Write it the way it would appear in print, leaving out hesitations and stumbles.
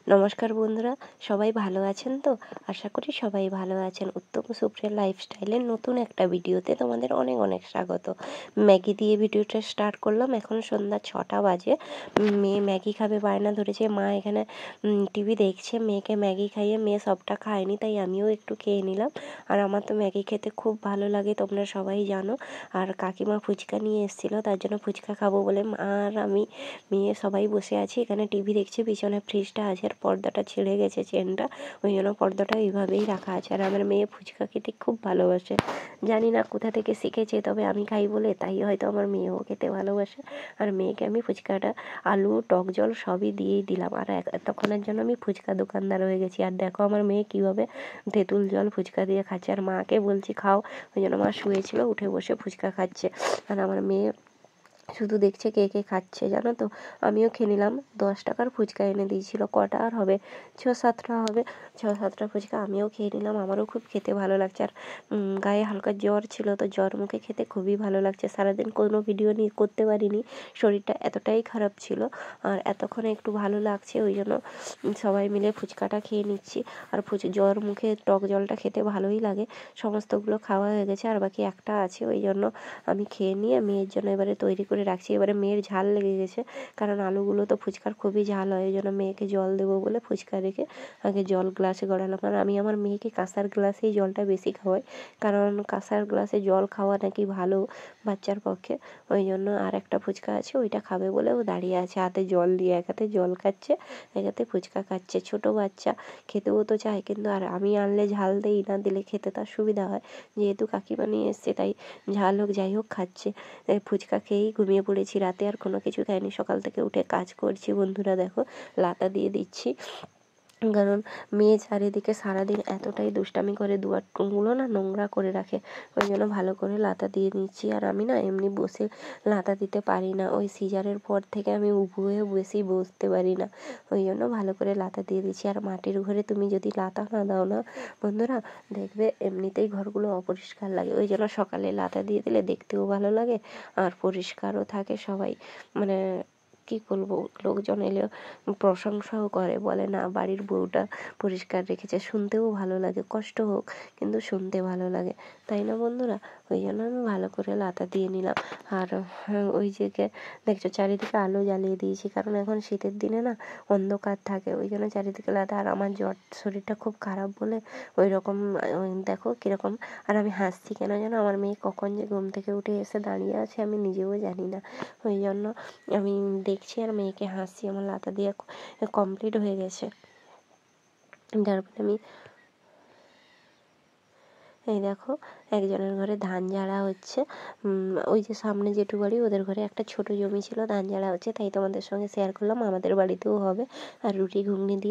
নমস্কার বন্ধুরা, সবাই ভালো আছেন তো? আশা করি সবাই ভালো আছেন। উত্তম সুপ্রিয়া লাইফস্টাইলের নতুন একটা ভিডিওতে তোমাদের অনেক অনেক স্বাগত। ম্যাগি দিয়ে ভিডিওটা স্টার্ট করলাম। এখন সন্ধ্যা 6টা বাজে। মেয়ে ম্যাগি খাবে বায়না ধরেছে। মা এখানে টিভি দেখছে, মেয়েকে ম্যাগি খাইয়ে, মেয়ে সবটা খায়নি, তাই আমিও একটু খেয়ে নিলাম। আর আমার তো ম্যাগি খেতে খুব ভালো লাগে, তোমরা সবাই জানো। আর কাকিমা ফুচকা নিয়ে এসেছিলো, তার জন্য ফুচকা খাবো বলে মা আর আমি, মেয়ে সবাই বসে আছি এখানে টিভি দেখছি। পিছনে ফ্রিজটা আছে, আর পর্দাটা ছিঁড়ে গেছে চেনটা, ওই জন্য পর্দাটা এইভাবেই রাখা আছে। আর আমার মেয়ে ফুচকা খেতে খুব ভালোবাসে, জানি না কোথা থেকে শিখেছে, তবে আমি খাই বলে তাই হয়তো আমার মেয়েও খেতে ভালোবাসে। আর মেয়েকে আমি ফুচকাটা আলু, টক জল সবই দিয়েই দিলাম। আর এতক্ষণের জন্য আমি ফুচকা দোকানদার হয়ে গেছি। আর দেখো আমার মেয়ে কীভাবে তেঁতুল জল ফুচকা দিয়ে খাচ্ছে। আর মাকে বলছি খাও, ওই জন্য মা শুয়েছিল, উঠে বসে ফুচকা খাচ্ছে। আর আমার মেয়ে শুধু দেখছে কে কে খাচ্ছে, জানো তো। আমিও খেয়ে নিলাম। 10 টাকার ফুচকা এনে দিয়েছিল, কটা আর হবে, 6-7টা হবে। 6-7টা ফুচকা আমিও খেয়ে নিলাম। আমারও খুব খেতে ভালো লাগছে। আর গায়ে হালকা জ্বর ছিল, তো জ্বর মুখে খেতে খুবই ভালো লাগছে। সারাদিন কোনো ভিডিও নিয়ে করতে পারিনি, শরীরটা এতটাই খারাপ ছিল। আর এতক্ষণে একটু ভালো লাগছে, ওই জন্য সবাই মিলে ফুচকাটা খেয়ে নিচ্ছি। আর জ্বর মুখে টক জলটা খেতে ভালোই লাগে। সমস্তগুলো খাওয়া হয়ে গেছে, আর বাকি একটা আছে, ওই জন্য আমি খেয়ে নিয়ে মেয়ের জন্য এবারে তৈরি করে রাখছি। এবারে মেয়ের ঝাল লেগে গেছে, কারণ আলুগুলো তো ফুচকার খুবই ঝাল হয়, ওই জন্য মেয়েকে জল দেবো বলে ফুচকা রেখে আগে জল গ্লাসে গড়ালাম। আর আমি আমার মেয়েকে কাঁসার গ্লাসেই জলটা বেশি খাওয়াই, কারণ কাঁসার গ্লাসে জল খাওয়া নাকি ভালো বাচ্চার পক্ষে। ওই জন্য আর একটা ফুচকা আছে, ওইটা খাবে বলে ও দাঁড়িয়ে আছে, হাতে জল দিয়ে, এক হাতে জল খাচ্ছে, এক হাতে ফুচকা খাচ্ছে। ছোটো বাচ্চা, খেতেও তো চায়, কিন্তু আর আমি আনলে ঝাল দিই না, দিলে খেতে তার সুবিধা হয়। যেহেতু কাকিমা নিয়ে এসছে, তাই ঝাল হোক যাই হোক খাচ্ছে। ফুচকা খেয়েই ঘুমিয়ে পড়েছি রাতে, আর কোনো কিছু খাইনি। সকাল থেকে উঠে কাজ করছি বন্ধুরা, দেখো লাতা দিয়ে দিচ্ছি, কারণ মেয়ে চারিদিকে সারাদিন এতটাই দুষ্টামি করে, দুয়ারগুলো না নোংরা করে রাখে, ওই জন্য ভালো করে লাতা দিয়ে নিচ্ছি। আর আমি না এমনি বসে লাতা দিতে পারি না, ওই সিজারের পর থেকে আমি উবু হয়ে বেশি বসতে পারি না, ওই জন্য ভালো করে লাতা দিয়ে দিচ্ছি। আর মাটির ঘরে তুমি যদি লাতা না দাও না বন্ধুরা, দেখবে এমনিতেই ঘরগুলো অপরিষ্কার লাগে, ওই জন্য সকালে লাতা দিয়ে দিলে দেখতেও ভালো লাগে, আর পরিষ্কারও থাকে। সবাই মানে কী বলবো, লোকজন এলেও প্রশংসাও করে, বলে না বাড়ির বউটা পরিষ্কার রেখেছে, শুনতেও ভালো লাগে, কষ্ট হোক কিন্তু শুনতে ভালো লাগে, তাই না বন্ধুরা? ওই জন্য আমি ভালো করে লাতা দিয়ে নিলাম। আর ওই যে দেখছো চারিদিকে আলো জ্বালিয়ে দিয়েছি, কারণ এখন শীতের দিনে না অন্ধকার থাকে, ওই জন্য চারিদিকে লাতা। আর আমার শরীরটা খুব খারাপ বলে ওই রকম দেখো কীরকম। আর আমি হাসছি কেন যেন, আমার মেয়ে কখন যে ঘুম থেকে উঠে এসে দাঁড়িয়ে আছে আমি নিজেও জানি না, ওই জন্য আমি দেখছি আর মেয়েকে হাসছি। আমার লাতা দিয়ে কমপ্লিট হয়ে গেছে, তারপরে আমি এই দেখো একজনের ঘরে ধান ঝাড়া হচ্ছে। ওই যে সামনে জেঠু বাড়ি, ওদের ঘরে একটা ছোট জমি ছিল, ধান ঝাড়া হচ্ছে, তাই তোমাদের সঙ্গে শেয়ার করলাম। আমাদের বাড়িতেও হবে। আর রুটি ঘুগনি দিয়ে